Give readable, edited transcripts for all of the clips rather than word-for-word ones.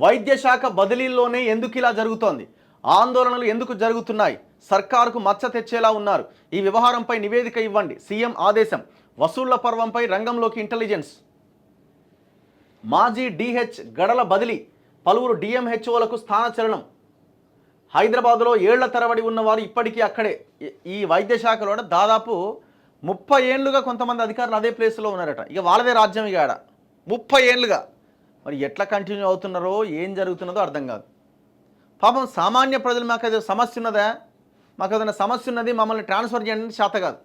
వైద్య శాఖ బదిలీల్లోనే ఎందుకు ఇలా జరుగుతోంది? ఆందోళనలు ఎందుకు జరుగుతున్నాయి? సర్కారుకు మచ్చ తెచ్చేలా ఉన్నారు. ఈ వ్యవహారంపై నివేదిక ఇవ్వండి, సీఎం ఆదేశం. వసూళ్ల పర్వంపై రంగంలోకి ఇంటెలిజెన్స్. మాజీ డిహెచ్ గడల బదిలీ, పలువురు డిఎంహెచ్ఓలకు స్థానచలనం. హైదరాబాద్లో ఏళ్ల తరబడి ఉన్నవారు ఇప్పటికీ అక్కడే. ఈ వైద్య శాఖలో దాదాపు 30 ఏళ్లుగా కొంతమంది అధికారులు అదే ప్లేస్లో ఉన్నారట. ఇక వాళ్ళదే రాజ్యం ఇక ఆడ 30 ఏళ్లుగా. మరి ఎట్లా కంటిన్యూ అవుతున్నారో, ఏం జరుగుతున్నదో అర్థం కాదు. పాపం సామాన్య ప్రజలు, మాకు ఏదో సమస్య ఉన్నదా, మాకు ఏదైనా సమస్య ఉన్నది, మమ్మల్ని ట్రాన్స్ఫర్ చేయండి చేత కాదు.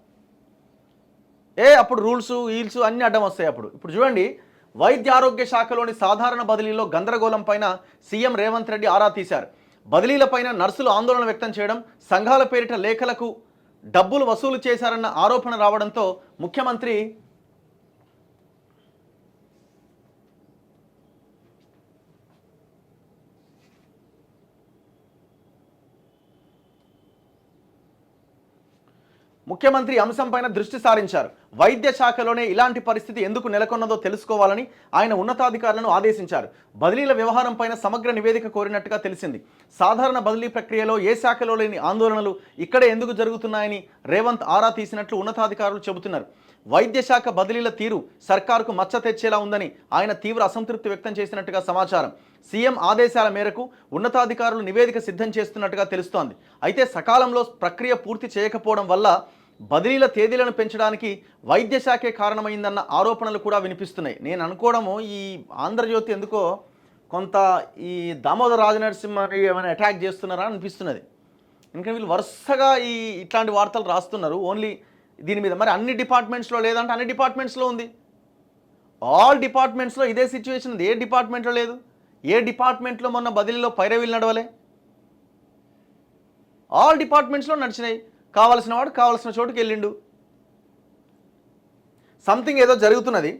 అప్పుడు రూల్స్ ఈల్స్ అన్నీ అడ్డం వస్తాయి. ఇప్పుడు చూడండి, వైద్య ఆరోగ్య శాఖలోని సాధారణ బదిలీలో గందరగోళం పైన సీఎం రేవంత్ రెడ్డి ఆరా తీశారు. బదిలీలపైన నర్సులు ఆందోళన వ్యక్తం చేయడం, సంఘాల పేరిట లేఖలకు డబ్బులు వసూలు చేశారన్న ఆరోపణ రావడంతో ముఖ్యమంత్రి అంశంపైన దృష్టి సారించారు. వైద్య శాఖలోనే ఇలాంటి పరిస్థితి ఎందుకు నెలకొన్నదో తెలుసుకోవాలని ఆయన ఉన్నతాధికారులను ఆదేశించారు. బదిలీల వ్యవహారంపైన సమగ్ర నివేదిక కోరినట్టుగా తెలిసింది. సాధారణ బదిలీ ప్రక్రియలో ఏ శాఖలో లేని ఆందోళనలు ఇక్కడే ఎందుకు జరుగుతున్నాయని రేవంత్ ఆరా తీసినట్లు ఉన్నతాధికారులు చెబుతున్నారు. వైద్య శాఖ బదిలీల తీరు సర్కారుకు మచ్చ తెచ్చేలా ఉందని ఆయన తీవ్ర అసంతృప్తి వ్యక్తం చేసినట్టుగా సమాచారం. సీఎం ఆదేశాల మేరకు ఉన్నతాధికారులు నివేదిక సిద్ధం చేస్తున్నట్టుగా తెలుస్తోంది. అయితే సకాలంలో ప్రక్రియ పూర్తి చేయకపోవడం వల్ల బదిలీల తేదీలను పెంచడానికి వైద్య శాఖే కారణమైందన్న ఆరోపణలు కూడా వినిపిస్తున్నాయి. నేను అనుకోవడము, ఈ ఆంధ్రజ్యోతి ఎందుకో కొంత ఈ దామోదర్ రాజనరసింహని ఏమైనా అటాక్ చేస్తున్నారా అనిపిస్తున్నది. ఇంకా వీళ్ళు వరుసగా ఇట్లాంటి వార్తలు రాస్తున్నారు ఓన్లీ దీని మీద. మరి అన్ని డిపార్ట్మెంట్స్లో లేదంటే అన్ని డిపార్ట్మెంట్స్లో ఉంది. ఆల్ డిపార్ట్మెంట్స్లో ఇదే సిచ్యువేషన్ ఉంది. ఏ డిపార్ట్మెంట్లో లేదు? ఏ డిపార్ట్మెంట్లో మొన్న బదిలీలో పైరవీలు నడవలే? ఆల్ డిపార్ట్మెంట్స్లో నడిచినాయి. కావలసిన వాడు కావలసిన చోటుకి వెళ్ళిండు. సంథింగ్ ఏదో జరుగుతున్నది.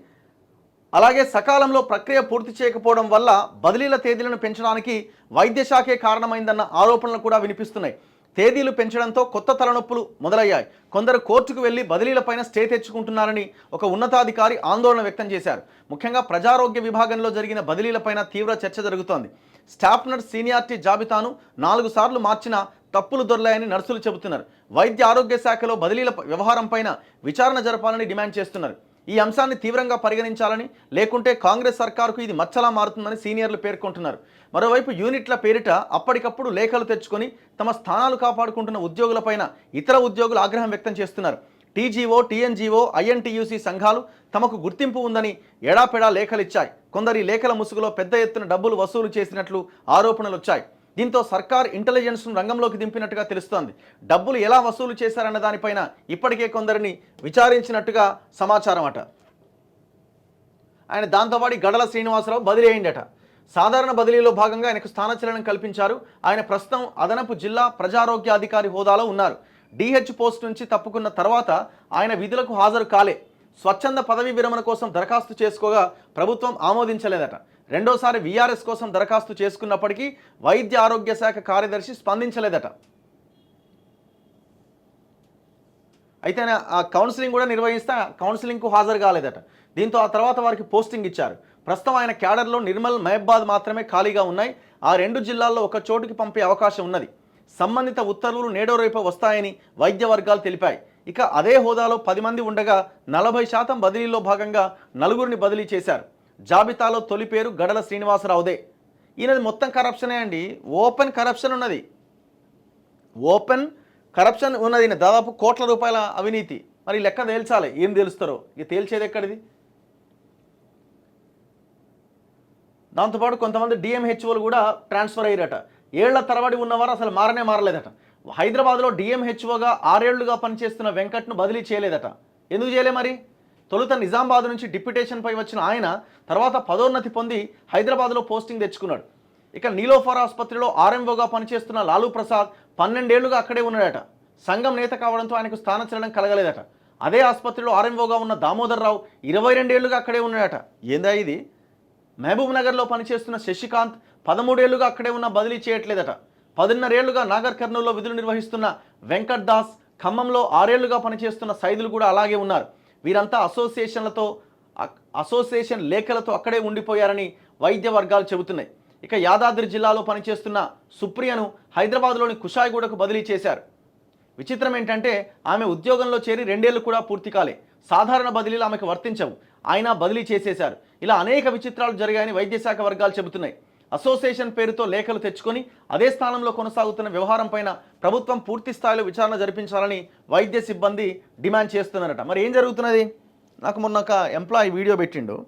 అలాగే సకాలంలో ప్రక్రియ పూర్తి చేయకపోవడం వల్ల బదిలీల తేదీలను పెంచడానికి వైద్య శాఖే కారణమైందన్న ఆరోపణలు కూడా వినిపిస్తున్నాయి. తేదీలు పెంచడంతో కొత్త తలనొప్పులు మొదలయ్యాయి. కొందరు కోర్టుకు వెళ్లి బదిలీలపైన స్టే తెచ్చుకుంటున్నారని ఒక ఉన్నతాధికారి ఆందోళన వ్యక్తం చేశారు. ముఖ్యంగా ప్రజారోగ్య విభాగంలో జరిగిన బదిలీలపైన తీవ్ర చర్చ జరుగుతోంది. స్టాఫ్ నర్స్ సీనియారిటీ జాబితాను 4 సార్లు మార్చినా తప్పులు దొర్లాయని నర్సులు చెబుతున్నారు. వైద్య ఆరోగ్య శాఖలో బదిలీల వ్యవహారంపైన విచారణ జరపాలని డిమాండ్ చేస్తున్నారు. ఈ అంశాన్ని తీవ్రంగా పరిగణించాలని, లేకుంటే కాంగ్రెస్ సర్కారుకు ఇది మచ్చలా మారుతుందని సీనియర్లు పేర్కొంటున్నారు. మరోవైపు యూనిట్ల పేరిట అప్పటికప్పుడు లేఖలు తెచ్చుకొని తమ స్థానాలు కాపాడుకుంటున్న ఉద్యోగులపైన ఇతర ఉద్యోగులు ఆగ్రహం వ్యక్తం చేస్తున్నారు. టీజీఓ, టీఎన్జీఓ, ఐఎన్టీయూసీ సంఘాలు తమకు గుర్తింపు ఉందని ఎడాపెడా లేఖలిచ్చాయి. కొందరి లేఖల ముసుగులో పెద్ద ఎత్తున డబ్బులు వసూలు చేసినట్లు ఆరోపణలు వచ్చాయి. దీంతో సర్కార్ ఇంటెలిజెన్స్ను రంగంలోకి దింపినట్టుగా తెలుస్తోంది. డబ్బులు ఎలా వసూలు చేశారన్న దానిపైన ఇప్పటికే కొందరిని విచారించినట్టుగా సమాచారం అట. ఆయన దాంతోపాటు గడల శ్రీనివాసరావు బదిలీ అయిందట. సాధారణ బదిలీలో భాగంగా ఆయనకు స్థానచలనం కల్పించారు. ఆయన ప్రస్తుతం అదనపు జిల్లా ప్రజారోగ్య అధికారి హోదాలో ఉన్నారు. డిహెచ్ పోస్ట్ నుంచి తప్పుకున్న తర్వాత ఆయన విధులకు హాజరు కాలే. స్వచ్ఛంద పదవీ విరమణ కోసం దరఖాస్తు చేసుకోగా ప్రభుత్వం ఆమోదించలేదట. రెండోసారి వీఆర్ఎస్ కోసం దరఖాస్తు చేసుకున్నప్పటికీ వైద్య ఆరోగ్య శాఖ కార్యదర్శి స్పందించలేదట. అయితే ఆయన ఆ కౌన్సిలింగ్ కూడా నిర్వహిస్తే కౌన్సిలింగ్కు హాజరు కాలేదట. దీంతో ఆ తర్వాత వారికి పోస్టింగ్ ఇచ్చారు. ప్రస్తుతం ఆయన క్యాడర్లో నిర్మల్, మహబాద్ మాత్రమే ఖాళీగా ఉన్నాయి. ఆ 2 జిల్లాల్లో ఒక చోటుకి పంపే అవకాశం ఉన్నది. సంబంధిత ఉత్తర్వులు నేడో రేపో వస్తాయని వైద్య వర్గాలు తెలిపాయి. ఇక అదే హోదాలో 10 మంది ఉండగా 40% బదిలీలో భాగంగా 4గురిని బదిలీ చేశారు. జాబితాలో తొలి పేరు గడల శ్రీనివాసరావుదే. ఈయనది మొత్తం కరప్షనే అండి. ఓపెన్ కరప్షన్ ఉన్నది. దాదాపు కోట్ల రూపాయల అవినీతి. మరి లెక్క తేల్చాలి. ఏం తెలుస్తారో ఇక తేల్చేది ఎక్కడిది? దాంతోపాటు కొంతమంది డిఎంహెచ్ఓలు కూడా ట్రాన్స్ఫర్ అయ్యారట. ఏళ్ల తరబడి ఉన్నవారు అసలు మారలేదట. హైదరాబాద్లో డిఎంహెచ్ఓగా 6 ఏళ్లుగా పనిచేస్తున్న వెంకట్ను బదిలీ చేయలేదట. ఎందుకు చేయలే? మరి తొలుత నిజామాబాద్ నుంచి డిప్యుటేషన్పై వచ్చిన ఆయన తర్వాత పదోన్నతి పొంది హైదరాబాద్లో పోస్టింగ్ తెచ్చుకున్నాడు. ఇక నీలోఫర్ ఆసుపత్రిలో ఆర్ఎంఓగా పనిచేస్తున్న లాలూ ప్రసాద్ 12 ఏళ్లుగా అక్కడే ఉన్నాడట. సంఘం నేత కావడంతో ఆయనకు స్థానచలనం కలగలేదట. అదే ఆసుపత్రిలో ఆర్ఎంఓగా ఉన్న దామోదర్ రావు 22 ఏళ్లుగా అక్కడే ఉన్నాడట. ఏందా ఇది? మహబూబ్ నగర్లో పనిచేస్తున్న శశికాంత్ 13 ఏళ్లుగా అక్కడే ఉన్న బదిలీ చేయట్లేదట. 10.5 ఏళ్లుగా నాగర్ కర్నూలులో విధులు నిర్వహిస్తున్న వెంకట్ దాస్, ఖమ్మంలో 6 ఏళ్లుగా పనిచేస్తున్న సైదులు కూడా అలాగే ఉన్నారు. వీరంతా అసోసియేషన్ లేఖలతో అక్కడే ఉండిపోయారని వైద్య వర్గాలు చెబుతున్నాయి. ఇక యాదాద్రి జిల్లాలో పనిచేస్తున్న సుప్రియను హైదరాబాద్లోని కుషాయిగూడకు బదిలీ చేశారు. విచిత్రం ఏంటంటే ఆమె ఉద్యోగంలో చేరి 2 ఏళ్లు కూడా పూర్తి కాలే. సాధారణ బదిలీలు ఆమెకు వర్తించవు, అయినా బదిలీ చేసేశారు. ఇలా అనేక విచిత్రాలు జరిగాయని వైద్యశాఖ వర్గాలు చెబుతున్నాయి. అసోసియేషన్ పేరుతో లేఖలు తెచ్చుకొని అదే స్థానంలో కొనసాగుతున్న వ్యవహారం పైన ప్రభుత్వం పూర్తి స్థాయిలో విచారణ జరిపించాలని వైద్య సిబ్బంది డిమాండ్ చేస్తున్నారట. మరి ఏం జరుగుతున్నది? నాకు మొన్న ఒక ఎంప్లాయీ వీడియో పెట్టిండు.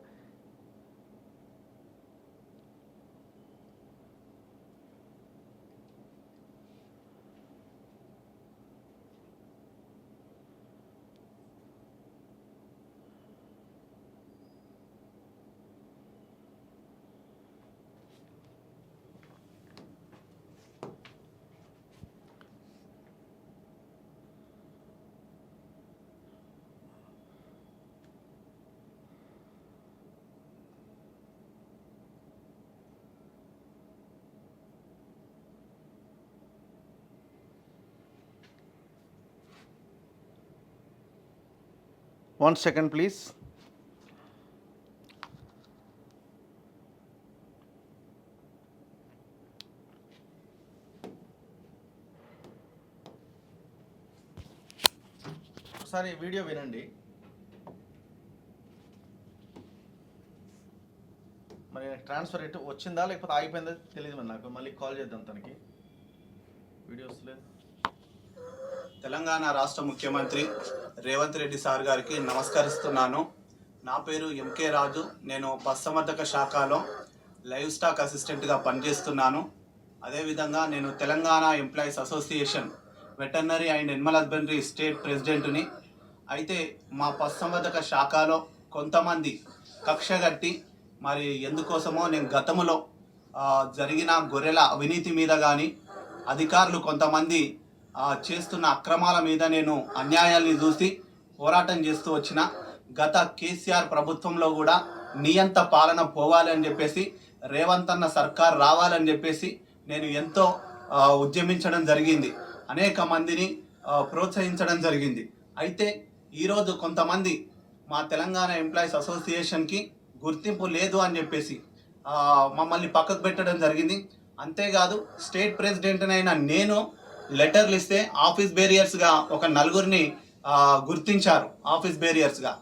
One second, please. ఒకసారి వీడియో వినండి. మరి ట్రాన్స్ఫర్ ఎటు వచ్చిందా లేకపోతే ఆగిపోయిందా తెలియదు. మరి నాకు మళ్ళీ కాల్ చేద్దాం తనకి. వీడియోస్ లేదు. తెలంగాణ రాష్ట్ర ముఖ్యమంత్రి రేవంత్ రెడ్డి సార్ గారికి నమస్కరిస్తున్నాను. నా పేరు ఎంకే రాజు. నేను పశుసంవర్ధక శాఖలో లైవ్ స్టాక్ అసిస్టెంట్గా పనిచేస్తున్నాను. అదేవిధంగా నేను Telangana employees association veterinary and animal husbandry state ప్రెసిడెంట్ని. అయితే మా పశుసంవర్ధక శాఖలో కొంతమంది కక్షగట్టి మరి ఎందుకోసమో నేను గతంలో జరిగిన గొర్రెల అవినీతి మీద కానీ అధికారులు కొంతమంది చేస్తున్న అక్రమాల మీద నేను అన్యాయాల్ని చూసి పోరాటం చేస్తూ వచ్చిన. గత కేసీఆర్ ప్రభుత్వంలో కూడా నియంత పాలన పోవాలని చెప్పేసి, రేవంత్ అన్న సర్కార్ రావాలని చెప్పేసి నేను ఎంతో ఉద్యమించడం జరిగింది. అనేక మందిని ప్రోత్సహించడం జరిగింది. అయితే ఈరోజు కొంతమంది మా తెలంగాణ ఎంప్లాయీస్ అసోసియేషన్కి గుర్తింపు లేదు అని చెప్పేసి మమ్మల్ని పక్కకు పెట్టడం జరిగింది. అంతేకాదు స్టేట్ ప్రెసిడెంట్నైన నేను లెటర్లు ఇస్తే ఆఫీస్ బేరియర్స్గా ఒక నలుగురిని గుర్తించారు. ఆఫీస్ బేరియర్స్గా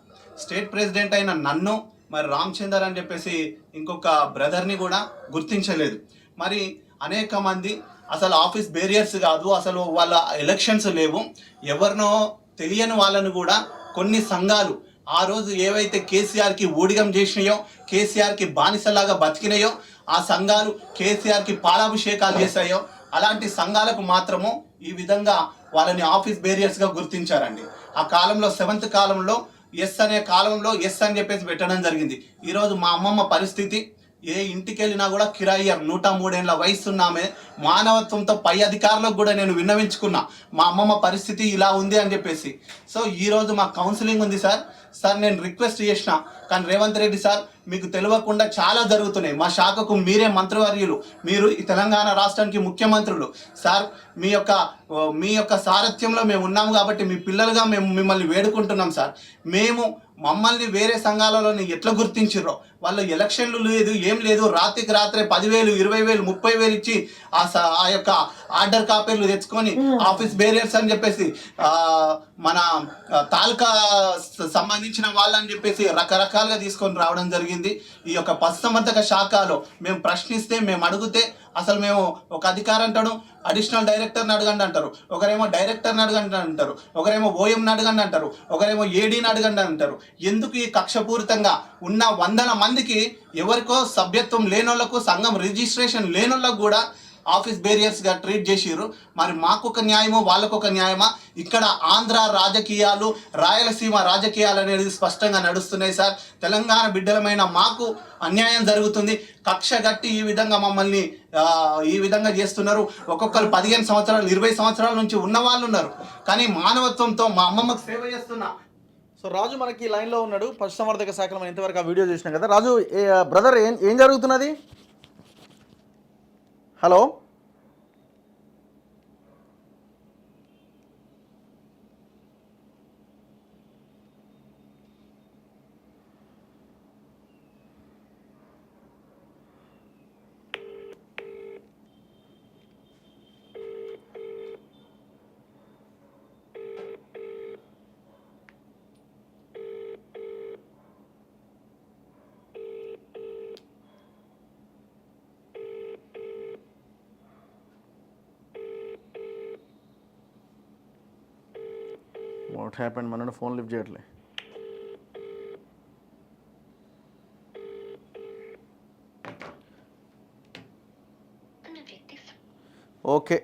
స్టేట్ ప్రెసిడెంట్ అయిన నన్ను, మరి రామచందర్ అని చెప్పేసి ఇంకొక బ్రదర్ని కూడా గుర్తించలేదు. మరి అనేక మంది అసలు ఆఫీస్ బేరియర్స్ కాదు, అసలు వాళ్ళ ఎలక్షన్స్ లేవు, ఎవరినో తెలియని వాళ్ళను కూడా కొన్ని సంఘాలు ఆ రోజు ఏవైతే కేసీఆర్కి ఊడిగం చేసినాయో, కేసీఆర్కి బానిసలాగా బతికినాయో, ఆ సంఘాలు కేసీఆర్కి పాలాభిషేకాలు చేశాయో అలాంటి సంఘాలకు మాత్రము ఈ విధంగా వాళ్ళని ఆఫీస్ బేరియర్స్గా గుర్తించారండి. ఆ కాలంలో 7th కాలంలో ఎస్ అనే కాలంలో ఎస్ అని చెప్పేసి పెట్టడం జరిగింది. ఈరోజు మా అమ్మమ్మ పరిస్థితి, ఏ ఇంటికి వెళ్ళినా కూడా కిరాయియర్ 103 ఏళ్ళ వయసున్నామే, మానవత్వంతో పై అధికారులకు కూడా నేను విన్నవించుకున్నా మా అమ్మమ్మ పరిస్థితి ఇలా ఉంది అని చెప్పేసి. సో ఈరోజు మా కౌన్సిలింగ్ ఉంది సార్. నేను రిక్వెస్ట్ చేసిన, కానీ రేవంత్ రెడ్డి సార్ మీకు తెలియకుండా చాలా జరుగుతున్నాయి. మా శాఖకు మీరే మంత్రివర్యులు, మీరు ఈ తెలంగాణ రాష్ట్రానికి ముఖ్యమంత్రులు సార్. మీ యొక్క సారథ్యంలో మేము ఉన్నాము కాబట్టి మీ పిల్లలుగా మేము మిమ్మల్ని వేడుకుంటున్నాం సార్. మమ్మల్ని వేరే సంఘాలలోని ఎట్లా గుర్తించిర్రో, వాళ్ళు ఎలక్షన్లు లేదు, ఏం లేదు, రాత్రికి రాత్రే 10,000, 20,000, 30,000 ఇచ్చి ఆ యొక్క ఆర్డర్ కాపీలు తెచ్చుకొని ఆఫీస్ బేరియర్స్ అని చెప్పేసి మన తాలూకా సంబంధించిన వాళ్ళని చెప్పేసి రకరకాలుగా తీసుకొని రావడం జరిగింది. ఈ యొక్క పశుసంవర్ధక శాఖలో మేము ప్రశ్నిస్తే, మేము అడిగితే అసలు మేము ఒక అధికారి అంటాడు, అడిషనల్ డైరెక్టర్ని అడగండి అంటారు, ఒకరేమో డైరెక్టర్ని అడగండి అంటారు, ఒకరేమో ఓఎంని అడగండి అంటారు, ఒకరేమో ఏడీని అడగండి అంటారు. ఎందుకు ఈ కక్షపూరితంగా ఉన్న 100 మందికి ఎవరికో సభ్యత్వం లేనోళ్లకు, సంఘం రిజిస్ట్రేషన్ లేనోళ్ళకు కూడా ఆఫీస్ బేరియర్స్గా ట్రీట్ చేసిర్రు. మరి మాకొక న్యాయమో వాళ్ళకొక న్యాయమా? ఇక్కడ ఆంధ్ర రాజకీయాలు, రాయలసీమ రాజకీయాలు అనేది స్పష్టంగా నడుస్తున్నాయి సార్. తెలంగాణ బిడ్డలమైన మాకు అన్యాయం జరుగుతుంది. కక్ష గట్టి ఈ విధంగా మమ్మల్ని ఈ విధంగా చేస్తున్నారు. ఒక్కొక్కరు 15 సంవత్సరాలు 20 సంవత్సరాల నుంచి ఉన్న వాళ్ళు ఉన్నారు. కానీ మానవత్వంతో మా అమ్మమ్మకు సేవ చేస్తున్నా. సో రాజు మనకి లైన్లో ఉన్నాడు, పశుసంవర్ధక శాఖలో. మనం ఇంతవరకు ఆ వీడియో చూసినాం కదా. రాజు బ్రదర్, ఏం జరుగుతున్నది? హలో. వాట్ హ్యాపెండ్ మన ఫోన్ లిఫ్ట్ చేయట్లే. ఓకే,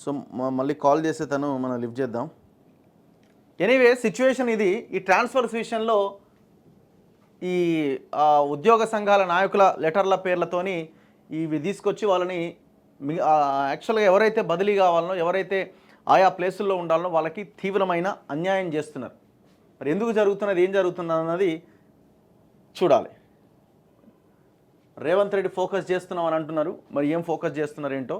సో మళ్ళీ కాల్ చేసే తను మనం లిఫ్ట్ చేద్దాం. ఎనీవే సిచ్యువేషన్ ఇది. ఈ ట్రాన్స్ఫర్స్ విషయంలో ఈ ఉద్యోగ సంఘాల నాయకుల లెటర్ల పేర్లతోని ఇవి తీసుకొచ్చి వాళ్ళని యాక్చువల్గా ఎవరైతే బదిలీ కావాలనో, ఎవరైతే ఆయా ప్లేసుల్లో ఉండాలనో వాళ్ళకి తీవ్రమైన అన్యాయం చేస్తున్నారు. మరి ఎందుకు జరుగుతున్నది, ఏం జరుగుతున్నది అన్నది చూడాలి. రేవంత్ రెడ్డి ఫోకస్ చేస్తున్నామని అంటున్నారు, మరి ఏం ఫోకస్ చేస్తున్నారు ఏంటో